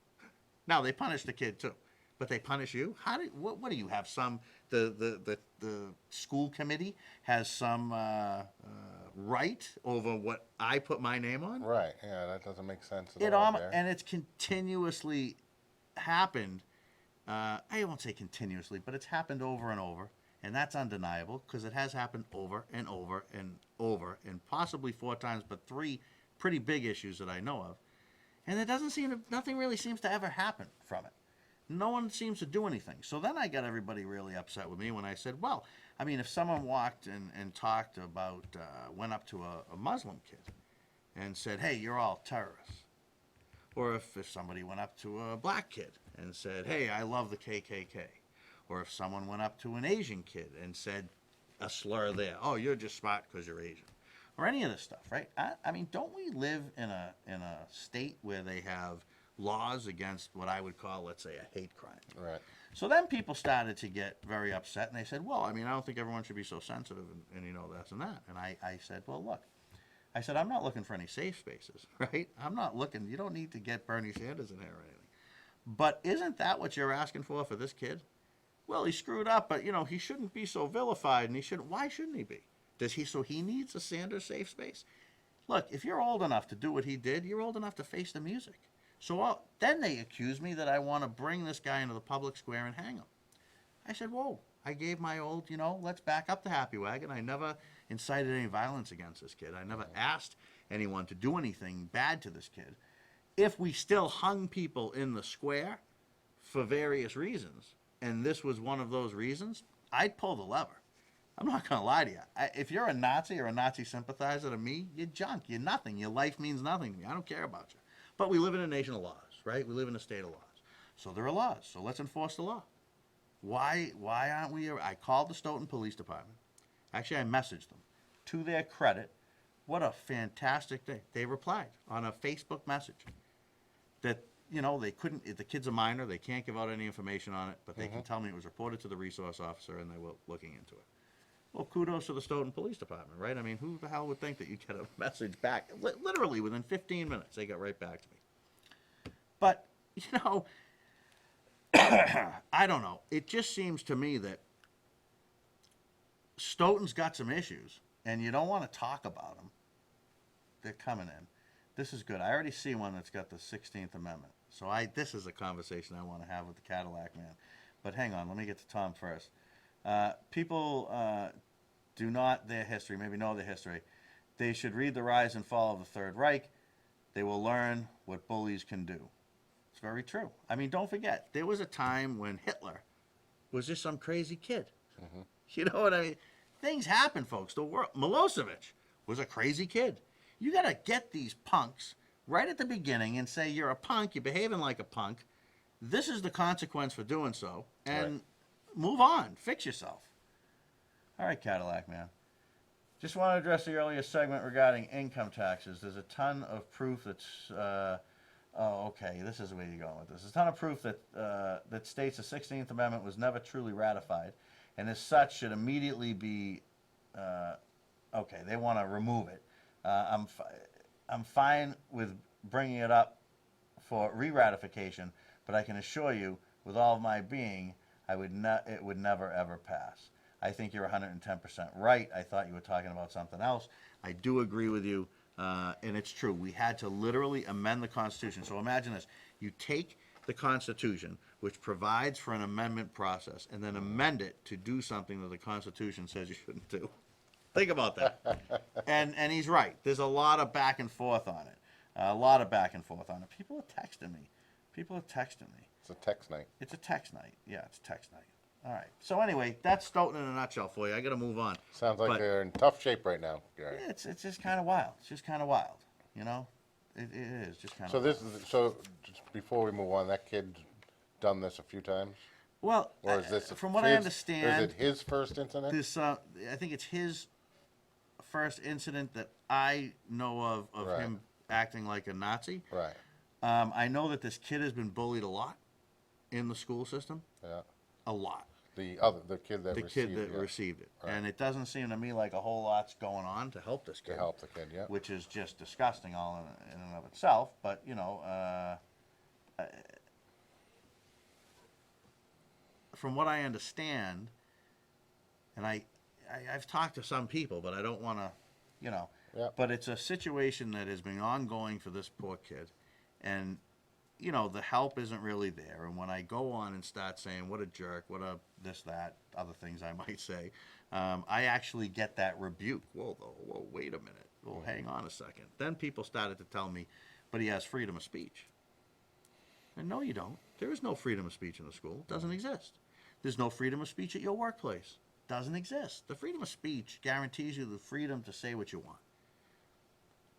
Now, they punish the kid too, but they punish you? What do you have? The school committee has some right over what I put my name on?
Right, yeah, that doesn't make sense at all.
And it's continuously happened. I won't say continuously, but it's happened over and over, and that's undeniable because it has happened over and over and over, and possibly 4 times, but 3 pretty big issues that I know of. And nothing really seems to ever happen from it. No one seems to do anything. So then I got everybody really upset with me when I said, well, I mean, if someone walked and talked about, went up to a Muslim kid and said, hey, you're all terrorists. Or if somebody went up to a black kid and said, hey, I love the KKK. Or if someone went up to an Asian kid and said a slur there, oh, you're just smart because you're Asian. Or any of this stuff, right? I mean, don't we live in a state where they have laws against what I would call, let's say, a hate crime?
Right.
So then people started to get very upset, and they said, well, I mean, I don't think everyone should be so sensitive and you know, this and that. And I said, well, look. I said, I'm not looking for any safe spaces, right? I'm not looking, you don't need to get Bernie Sanders in here or anything. But isn't that what you're asking for this kid? Well, he screwed up, but, you know, he shouldn't be so vilified, and why shouldn't he be? So he needs a Sanders safe space? Look, if you're old enough to do what he did, you're old enough to face the music. So then they accuse me that I want to bring this guy into the public square and hang him. I said, whoa, I gave my old, you know, let's back up the happy wagon. I never incited any violence against this kid. I never asked anyone to do anything bad to this kid. If we still hung people in the square for various reasons, and this was one of those reasons, I'd pull the lever. I'm not going to lie to you. If you're a Nazi or a Nazi sympathizer to me, you're junk. You're nothing. Your life means nothing to me. I don't care about you. But we live in a nation of laws, right? We live in a state of laws. So there are laws. So let's enforce the law. Why aren't we? I called the Stoughton Police Department. Actually, I messaged them. To their credit, what a fantastic day. They replied on a Facebook message that, you know, they couldn't, the kid's a minor, they can't give out any information on it, but they can tell me it was reported to the resource officer and they were looking into it. Well, kudos to the Stoughton Police Department, right? I mean, who the hell would think that you get a message back? Literally within 15 minutes, they got right back to me. But, you know, I don't know. It just seems to me that Stoughton's got some issues, and you don't want to talk about them. They're coming in. This is good. I already see one that's got the 16th Amendment. So this is a conversation I want to have with the Cadillac man. But hang on, let me get to Tom first. People do not their history, maybe know their history. They should read The Rise and Fall of the Third Reich. They will learn what bullies can do. It's very true. I mean, don't forget, there was a time when Hitler was just some crazy kid. Mm-hmm. You know what I mean? Things happen, folks. The world. Milosevic was a crazy kid. You got to get these punks right at the beginning and say, you're a punk, you're behaving like a punk. This is the consequence for doing so. And move on. Fix yourself. All right, Cadillac man. Just want to address the earlier segment regarding income taxes. There's a ton of proof that's... okay, this is the way you're going with this. There's a ton of proof that, that states the 16th Amendment was never truly ratified, and as such should immediately be... okay, they want to remove it. I'm fine with bringing it up for re-ratification, but I can assure you, with all of my being, it would never, ever pass. I think you're 110% right. I thought you were talking about something else. I do agree with you, and it's true. We had to literally amend the Constitution. So imagine this. You take the Constitution, which provides for an amendment process, and then amend it to do something that the Constitution says you shouldn't do. Think about that. And he's right. There's a lot of back and forth on it. People are texting me.
It's a text night.
It's a text night. Yeah, it's text night. All right. So anyway, that's Stoughton in a nutshell for you. I got to move on.
Sounds like they're in tough shape right now, Gary.
Yeah, it's just kind of wild. It's just kind of wild. You know, it is just kind of.
So just before we move on, that kid done this a few times.
Well,
or is this
from what I understand,
or is it his first incident?
This, I think it's his first incident that I know of him acting like a Nazi.
Right.
I know that this kid has been bullied a lot in the school system.
Yeah.
A lot.
The kid that
received it. Right. And it doesn't seem to me like a whole lot's going on to help this kid.
To help the kid, yeah.
Which is just disgusting all in and of itself. But, you know, from what I understand, and I've talked to some people, but I don't want to, you know.
Yeah.
But it's a situation that has been ongoing for this poor kid. And, you know, the help isn't really there. And when I go on and start saying, what a jerk, what a this, that, other things I might say, I actually get that rebuke. Whoa, wait a minute. Well, hang on a second. Then people started to tell me, but he has freedom of speech. And no, you don't. There is no freedom of speech in the school. It doesn't exist. There's no freedom of speech at your workplace. Doesn't exist. The freedom of speech guarantees you the freedom to say what you want.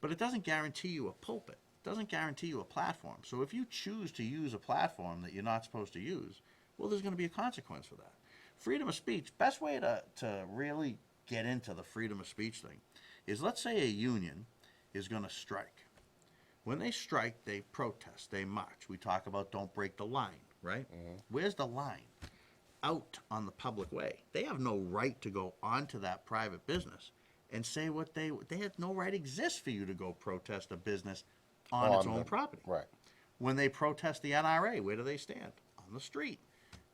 But it doesn't guarantee you a pulpit. It doesn't guarantee you a platform. So if you choose to use a platform that you're not supposed to use, well, there's going to be a consequence for that. Freedom of speech, best way to really get into the freedom of speech thing is, let's say a union is going to strike. When they strike, they protest, they march. We talk about don't break the line, right? Mm-hmm. Where's the line? Out on the public way. They have no right to go onto that private business and say what they have no right exists for you to go protest a business on its own property.
Right.
When they protest the NRA, where do they stand? On the street.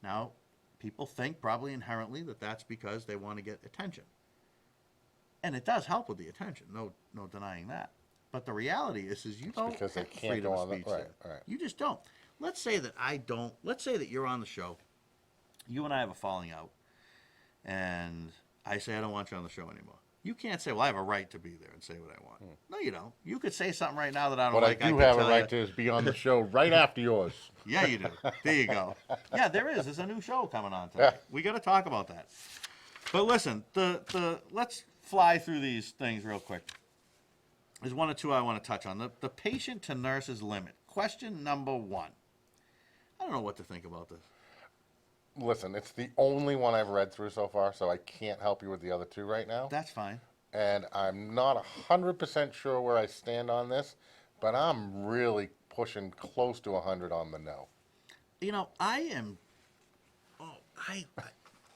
Now, people think probably inherently that that's because they want to get attention. And it does help with the attention, no denying that. But the reality is you don't
because
have
they can't
freedom
go
of
on
speech
right.
You just don't. Let's say that you're on the show. You and I have a falling out, and I say I don't want you on the show anymore. You can't say, well, I have a right to be there and say what I want. No, you don't. You could say something right now that I don't
like.
What
I do have a right to be on the show right after yours.
Yeah, you do. There you go. Yeah, there is. There's a new show coming on tonight. We got to talk about that. But listen, let's fly through these things real quick. There's one or two I want to touch on. The patient to nurses limit. Question number 1. I don't know what to think about this.
Listen, it's the only one I've read through so far, so I can't help you with the other 2 right now.
That's fine.
And I'm not 100% sure where I stand on this, but I'm really pushing close to 100 on the no.
You know, I am. Oh,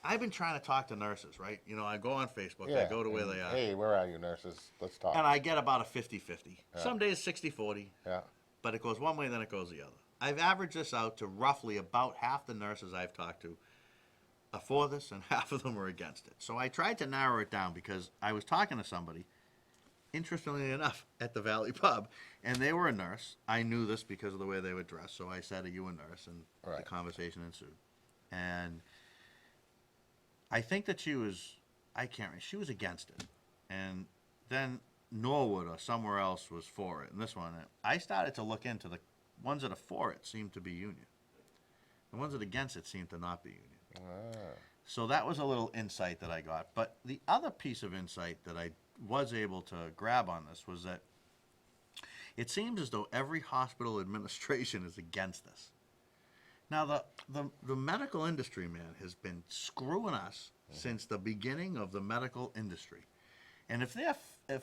I've been trying to talk to nurses, right? You know, I go on Facebook,
Yeah.
I go to where they are,
Hey, where are you, nurses? Let's talk.
and I get about a 50-50. Some days 60-40,
Yeah.
but it goes one way, then it goes the other. I've averaged this out to roughly about half the nurses I've talked to are for this, and half of them are against it. So I tried to narrow it down because I was talking to somebody, interestingly enough, at the Valley Pub, and they were a nurse. I knew this because of the way they were dressed, so I said, "Are you a nurse?" And the conversation ensued. And I think that she was, I can't remember, she was against it. And then Norwood or somewhere else was for it. And this one, I started to look into the ones that are for it seem to be union. The ones that are against it seem to not be union. So that was a little insight that I got. But the other piece of insight that I was able to grab on this was that it seems as though every hospital administration is against this. Now, the medical industry, man, has been screwing us since the beginning of the medical industry. And if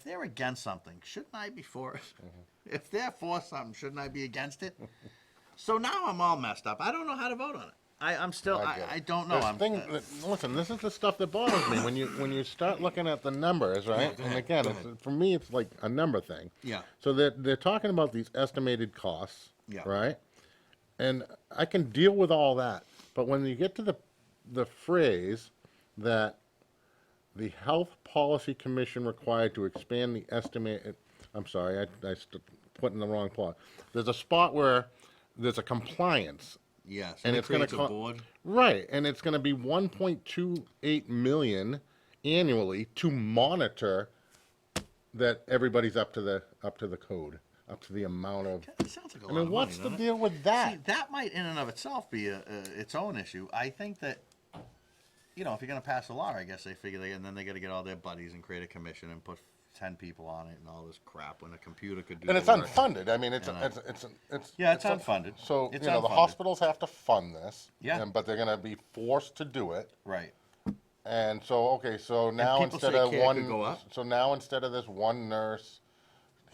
they're against something, shouldn't I be for it? If they're for something, shouldn't I be against it? So now I'm all messed up. I don't know how to vote on it. I don't know.
Listen, this is the stuff that bothers me when you start looking at the numbers, right?
Yeah,
and again, for me, it's like a number thing.
Yeah.
So they're talking about these estimated costs,
Yeah.
right? And I can deal with all that, but when you get to the phrase that the Health Policy Commission required to expand the estimate, I'm sorry, I put in the wrong plot. There's a spot where there's a compliance.
Yes,
and it's going to
a board.
Right, and it's going to be 1.28 million annually to monitor that everybody's up to the code, up to the amount of.
It sounds like a lot
I mean,
of
what's
money,
the
doesn't
deal with that?
See, that might in and of itself be its own issue. I think that, you know, if you're going to pass a law, I guess they figure and then they got to get all their buddies and create a commission and put 10 people on it and all this crap when a computer could do.
And it's
the work.
unfunded. I mean, it's
unfunded.
So
It's
the
unfunded.
hospitals have to fund this.
Yeah.
But they're going to be forced to do it.
Right.
And so so now
people
instead
say
of
care
one,
could go up?
so now instead of this one nurse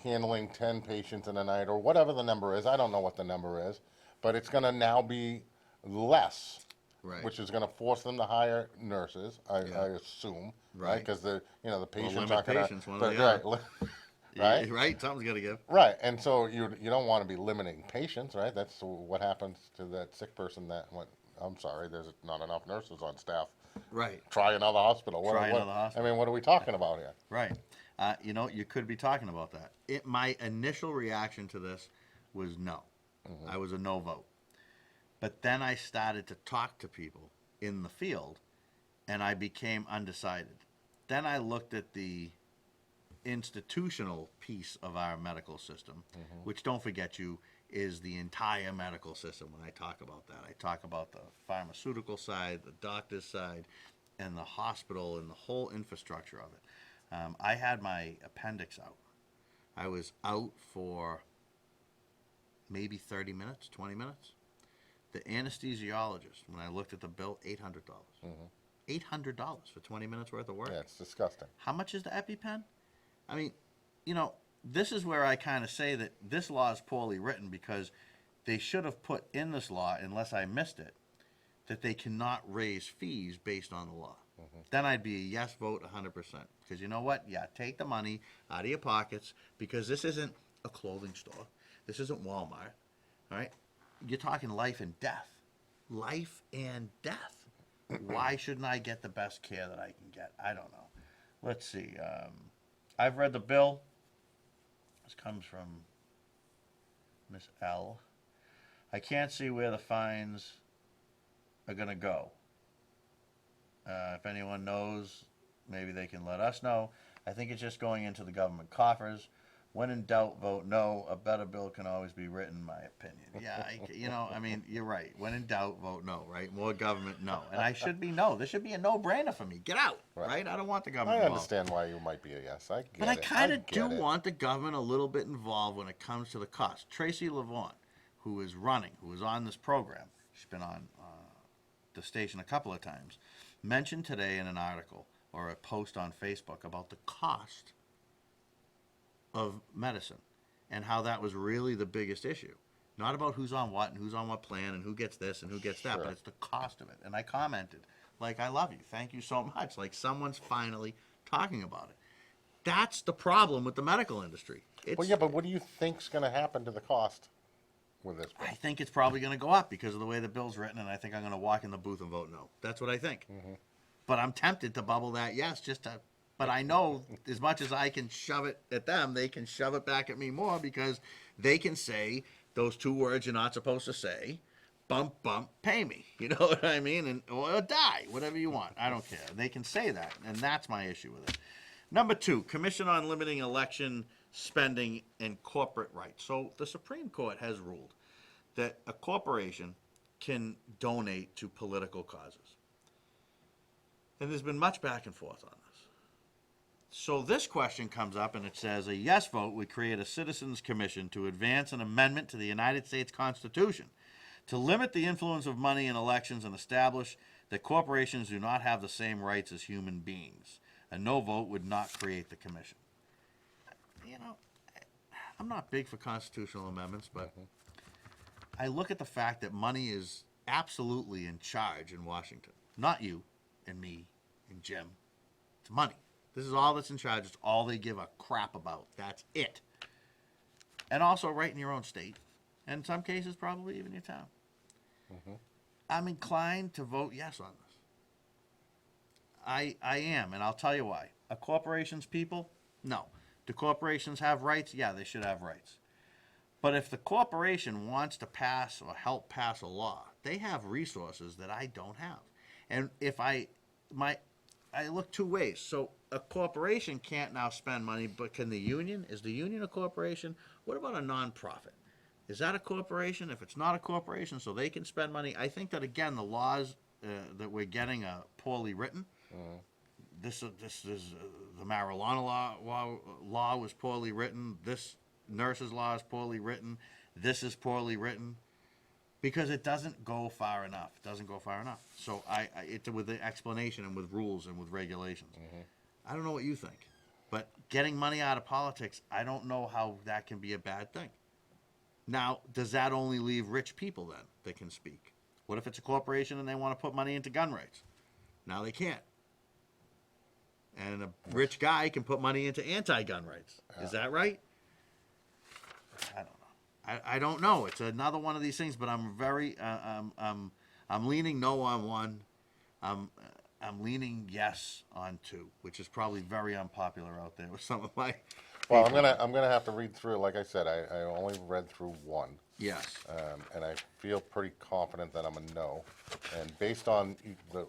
handling 10 patients in a night or whatever the number is, I don't know what the number is, but it's going to now be less.
Right.
Which is going to force them to hire nurses, I assume, right? Because the patients
limit
aren't going
patients, one or the other.
Right.
Right. Something's got to give.
Right, and so you don't want to be limiting patients, right? That's what happens to that sick person that went. I'm sorry, there's not enough nurses on staff.
Right.
Try another hospital.
Try another hospital.
I mean, what are we talking about here?
Right. You know, you could be talking about that. My initial reaction to this was no. I was a no vote. But then I started to talk to people in the field, and I became undecided. Then I looked at the institutional piece of our medical system, which, don't forget, is the entire medical system. When I talk about that, I talk about the pharmaceutical side, the doctor's side, and the hospital and the whole infrastructure of it. I had my appendix out. I was out for maybe 30 minutes, 20 minutes. The anesthesiologist, when I looked at the bill, $800. $800 for 20 minutes worth of work.
Yeah, it's disgusting.
How much is the EpiPen? I mean, you know, this is where I kind of say that this law is poorly written because they should have put in this law, unless I missed it, that they cannot raise fees based on the law. Then I'd be a yes vote 100%. Because you know what? Yeah, take the money out of your pockets because this isn't a clothing store. This isn't Walmart. All right? You're talking life and death. Life and death. Why shouldn't I get the best care that I can get? I don't know. Let's see. I've read the bill. This comes from Miss L. I can't see where the fines are going to go. If anyone knows, maybe they can let us know. I think it's just going into the government coffers. When in doubt, vote no. A better bill can always be written, my opinion. Yeah, I mean, you're right. When in doubt, vote no, right? More government, no. And I should be no. This should be a no-brainer for me. Get out, right? I don't want the government
I
involved.
understand why you might be a yes. I get it.
But I kind of do
get it.
want the government a little bit involved when it comes to the cost. Tracy Levon, who is on this program, she's been on the station a couple of times, mentioned today in an article or a post on Facebook about the cost of medicine and how that was really the biggest issue. Not about who's on what and who's on what plan and who gets this and who gets that, but it's the cost of it. And I commented, Like, I love you. Thank you so much. Like, someone's finally talking about it. That's the problem with the medical industry.
Well, yeah, but what do you think's going to happen to the cost with this bill?
I think it's probably going to go up because of the way the bill's written, and I think I'm going to walk in the booth and vote no. That's what I think. But I'm tempted to bubble that yes, but I know as much as I can shove it at them, they can shove it back at me more because they can say those two words you're not supposed to say, bump, bump, pay me. You know what I mean? Or die, whatever you want. I don't care. They can say that, and that's my issue with it. Number 2, Commission on Limiting Election Spending and Corporate Rights. So the Supreme Court has ruled that a corporation can donate to political causes. And there's been much back and forth on this. So this question comes up, and it says, a yes vote would create a citizens commission to advance an amendment to the United States Constitution to limit the influence of money in elections and establish that corporations do not have the same rights as human beings. A no vote would not create the commission. You know, I'm not big for constitutional amendments, but I look at the fact that money is absolutely in charge in Washington. Not you and me and Jim. It's money. This is all that's in charge. It's all they give a crap about. That's it. And also right in your own state. And in some cases, probably even your town. I'm inclined to vote yes on this. I am, and I'll tell you why. Are corporations people? No. Do corporations have rights? Yeah, they should have rights. But if the corporation wants to pass or help pass a law, they have resources that I don't have. And if I look two ways. So a corporation can't now spend money, but can the union? Is the union a corporation? What about a nonprofit? Is that a corporation? If it's not a corporation, so they can spend money. I think that, again, the laws that we're getting are poorly written. This is the marijuana law was poorly written. This nurses' law is poorly written. This is poorly written because it doesn't go far enough. It doesn't go far enough. So it's with the explanation and with rules and with regulations. I don't know what you think, but getting money out of politics, I don't know how that can be a bad thing. Now, does that only leave rich people then that can speak? What if it's a corporation and they want to put money into gun rights? Now they can't. And a rich guy can put money into anti-gun rights. Is that right? I don't know. I don't know. It's another one of these things, but I'm very I'm leaning no on one. I'm leaning yes on 2, which is probably very unpopular out there with some of my.
Well, I'm gonna have to read through. Like I said, I only read through one.
Yes.
And I feel pretty confident that I'm a no. And based on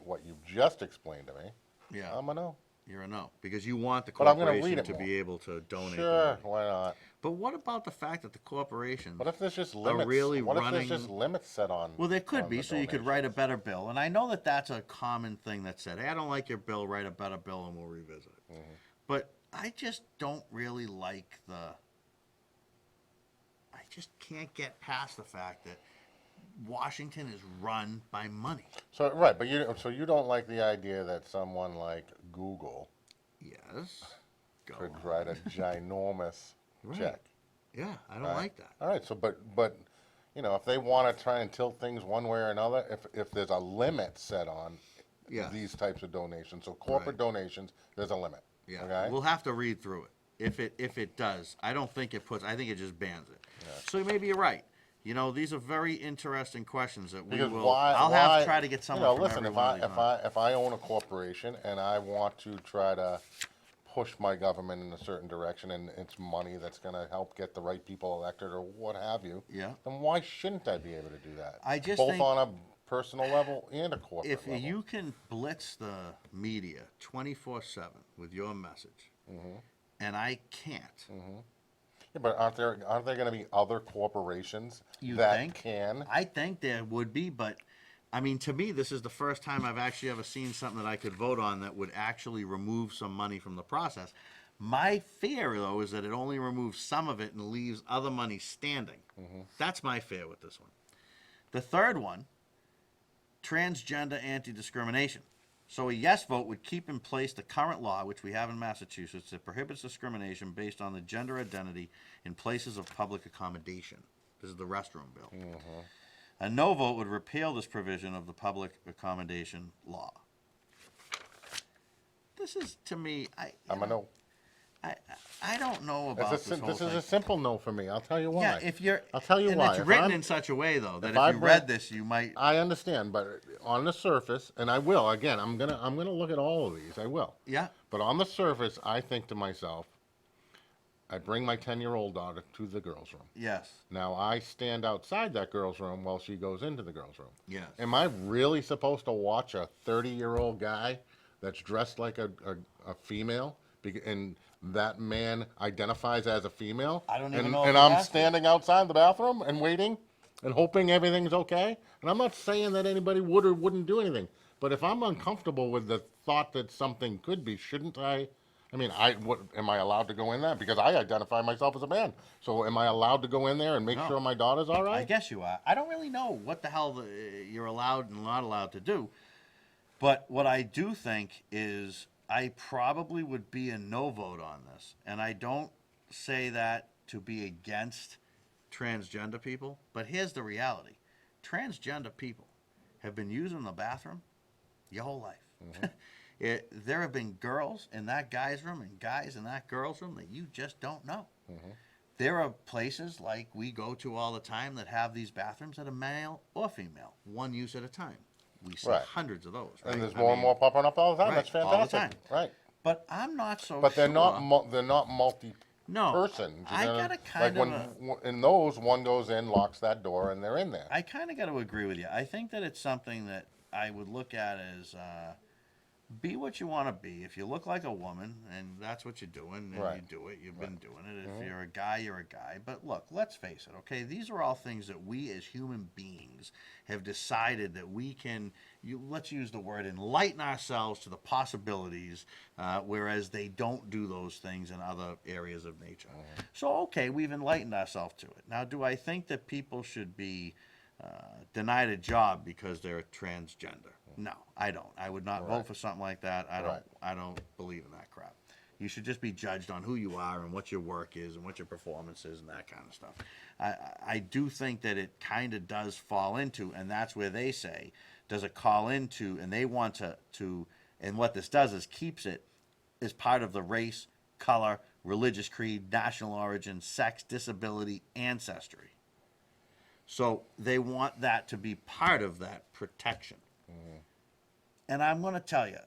what you just explained to me,
Yeah.
I'm a no.
You're a no because you want the
But I'm gonna
corporation
read it
to
more.
be able to donate. the
Sure,
money.
why not?
But what about the fact that the corporations
What if there's just
are
limits?
really
What if
running?
there's just limits set on?
Well, there could
on
be,
the
so you could write a
donations?
better bill. And I know that that's a common thing that's said. Hey, I don't like your bill, write a better bill and we'll revisit it. But I just don't really like I just can't get past the fact that Washington is run by money.
So right, but you don't like the idea that someone like Google
Yes. Go
could
on.
write a ginormous
Right.
check.
Yeah, I don't
Right.
like that.
All right, so but if they want to try and tilt things one way or another, if there's a limit set on
Yeah.
these types of donations, so corporate
Right.
donations, there's a limit.
Yeah.
Okay.
We'll have to read through it. If it does, I don't think it puts. I think it just bans it. So maybe you're right. You know, these are very interesting questions that we
Because
will.
why?
I'll
why,
have to try to get someone from
listen,
every
if
one
I
of these
if
on.
I if I own a corporation and I want to try to push my government in a certain direction and it's money that's going to help get the right people elected or what have you,
Yeah.
then why shouldn't I be able to do that?
I just
both
think
on a personal level and a corporate
If
level.
you can blitz the media 24/7 with your message, and I can't,
Yeah, but aren't there going to be other corporations
You
that
think?
can?
I think there would be, but I mean, to me, this is the first time I've actually ever seen something that I could vote on that would actually remove some money from the process. My fear, though, is that it only removes some of it and leaves other money standing. That's my fear with this one. The third one, transgender anti-discrimination. So a yes vote would keep in place the current law, which we have in Massachusetts, that prohibits discrimination based on the gender identity in places of public accommodation. This is the restroom bill. A no vote would repeal this provision of the public accommodation law. this is to me.
I'm a no.
I don't know about this whole
This is
thing.
a simple no for me. I'll tell you why.
Yeah, if you're,
I'll tell you
and
why.
it's
If
written
I'm-
in such a way though that
if
if
I
you
bring-
read this, you might.
I understand, but on the surface, and I will again. I'm gonna look at all of these. I will.
Yeah.
But on the surface, I think to myself, I bring my 10-year-old daughter to the girls' room.
Yes.
Now I stand outside that girls' room while she goes into the girls' room.
Yes.
Am I really supposed to watch a 30-year-old guy that's dressed like a female, and that man identifies as a female?
I don't even
and,
know if
And
he
I'm
has to.
standing outside the bathroom and waiting and hoping everything's okay. And I'm not saying that anybody would or wouldn't do anything, but if I'm uncomfortable with the thought that something could be, shouldn't I? I mean, am I allowed to go in there? Because I identify myself as a man. So am I allowed to go in there and make
No.
sure my daughter's all right?
I guess you are. I don't really know what the hell you're allowed and not allowed to do. But what I do think is I probably would be a no vote on this. And I don't say that to be against transgender people. But here's the reality. Transgender people have been using the bathroom your whole life. Mm-hmm. There have been girls in that guy's room and guys in that girl's room that you just don't know. Mm-hmm. There are places like we go to all the time that have these bathrooms that are male or female, one use at a time. We see
Right.
hundreds of those. Right?
And there's more and more popping up all the time.
Right,
That's
all the
fantastic.
time.
Right.
But I'm not so
But they're
sure.
they're not multi
No,
persons.
I gotta kind
like
of
in those, one goes in, locks that door, and they're in there.
I kind of got to agree with you. I think that it's something that I would look at as be what you want to be. If you look like a woman and that's what you're doing, and
Right.
you do it, you've been doing it. If
Mm-hmm.
you're a guy, you're a guy. But look, let's face it, okay? These are all things that we as human beings have decided that we can, let's use the word, enlighten ourselves to the possibilities, whereas they don't do those things in other areas of nature.
Mm-hmm.
So, okay, we've enlightened ourselves to it. Now, do I think that people should be denied a job because they're transgender? No, I don't. I would not vote for something like that. I don't believe in that crap. You should just be judged on who you are and what your work is and what your performance is and that kind of stuff. I do think that it kind of does fall into, and that's where they say, does it call into, and they want to and what this does is keeps it as part of the race, color, religious creed, national origin, sex, disability, ancestry. So they want that to be part of that protection. Mm-hmm. And I'm going to tell you,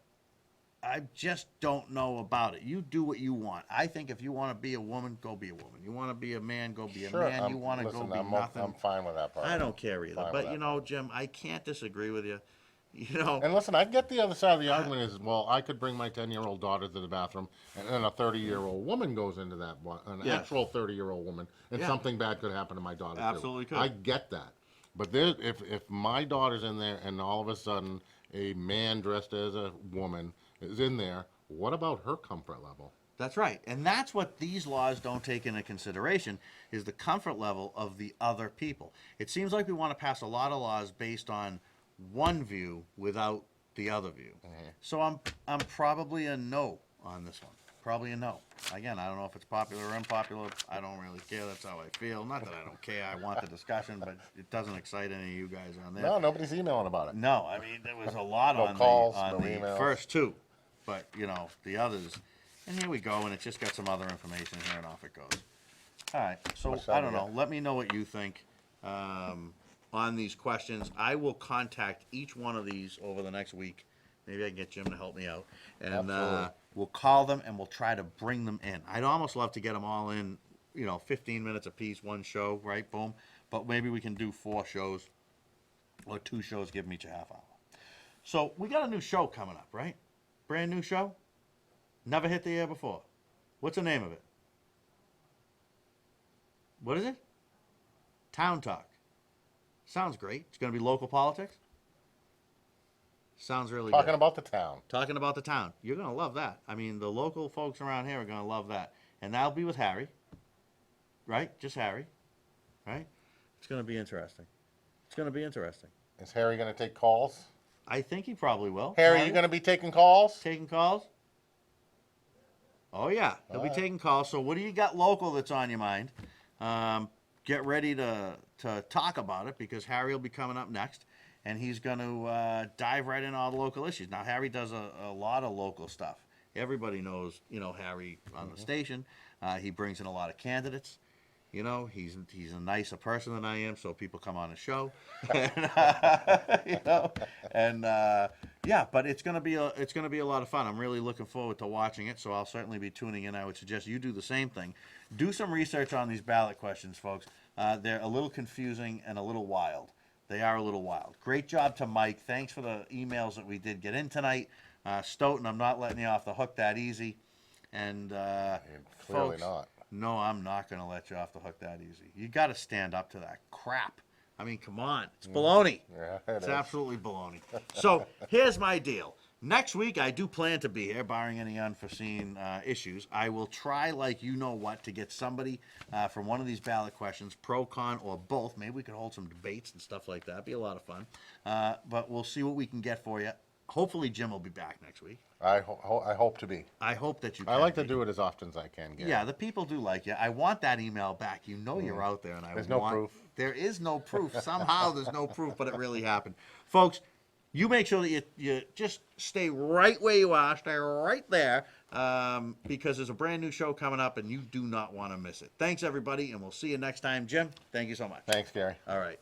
I just don't know about it. You do what you want. I think if you want to be a woman, go be a woman. You want to be a man, go be a man. You want to go be nothing.
I'm fine with that part.
I don't care either. But, you know, Jim, I can't disagree with you. You know,
And listen, I get the other side of the argument is, well, I could bring my 10-year-old daughter to the bathroom, and then a 30-year-old woman goes into that one, an
Yes.
actual 30-year-old woman, and
Yeah.
something bad could happen to my daughter too.
Absolutely could.
I get that. But there, if my daughter's in there and all of a sudden a man dressed as a woman is in there, what about her comfort level?
That's right. And that's what these laws don't take into consideration is the comfort level of the other people. It seems like we want to pass a lot of laws based on one view without the other view. Mm-hmm. So I'm probably a no on this one. Probably a no. Again, I don't know if it's popular or unpopular. I don't really care. That's how I feel. Not that I don't care. I want the discussion, but it doesn't excite any of you guys on there.
No, nobody's emailing about it.
No, I mean, there was a lot
No
on
calls,
the,
no
on the
emails.
first two. But, you know, the others. And here we go, and it's just got some other information here, and off it goes. All right, so
What's
I
that
don't know.
again?
Let me know what you think on these questions. I will contact each one of these over the next week. Maybe I can get Jim to help me out. And
Absolutely.
we'll call them, and we'll try to bring them in. I'd almost love to get them all in, 15 minutes apiece, one show, right? Boom. But maybe we can do 4 shows or 2 shows, give them each a half hour. So we got a new show coming up, right? Brand new show. Never hit the air before. What's the name of it? What is it? Town Talk. Sounds great. It's going to be local politics. Sounds really
Talking
good.
about the town.
Talking about the town. You're going to love that. I mean, the local folks around here are going to love that. And that'll be with Harry. Right? Just Harry. Right? It's going to be interesting. It's going to be interesting.
Is Harry going to take calls?
I think he probably will.
Harry, you going to be taking calls?
Taking calls? Oh, yeah. He'll be taking calls. So what do you got local that's on your mind? Get ready to talk about it because Harry will be coming up next. And he's going to dive right in all the local issues. Now, Harry does a lot of local stuff. Everybody knows, Harry on the station. He brings in a lot of candidates. He's a nicer person than I am, so people come on the show. And yeah, but it's gonna be a lot of fun. I'm really looking forward to watching it, so I'll certainly be tuning in. I would suggest you do the same thing. Do some research on these ballot questions, folks. They're a little confusing and a little wild. They are a little wild. Great job to Mike. Thanks for the emails that we did get in tonight. Stoughton, I'm not letting you off the hook that easy. And
Clearly
folks,
not.
no, I'm not going to let you off the hook that easy. You got to stand up to that crap. I mean, come on. It's baloney.
Yeah,
It's
is.
absolutely baloney. So here's my deal. Next week, I do plan to be here, barring any unforeseen issues. I will try, like what, to get somebody from one of these ballot questions, pro, con, or both. Maybe we could hold some debates and stuff like that. Be a lot of fun. But we'll see what we can get for you. Hopefully, Jim will be back next week.
I hope to be.
I hope that you can
I like to
be.
do it as often as I can. Gary.
Yeah, the people do like you. I want that email back. You're out there, and
There's no proof.
There is no proof. Somehow there's no proof, but it really happened, folks. You make sure that you just stay right where you are, stay right there, because there's a brand new show coming up, and you do not want to miss it. Thanks, everybody, and we'll see you next time. Jim, thank you so much.
Thanks, Gary.
All right.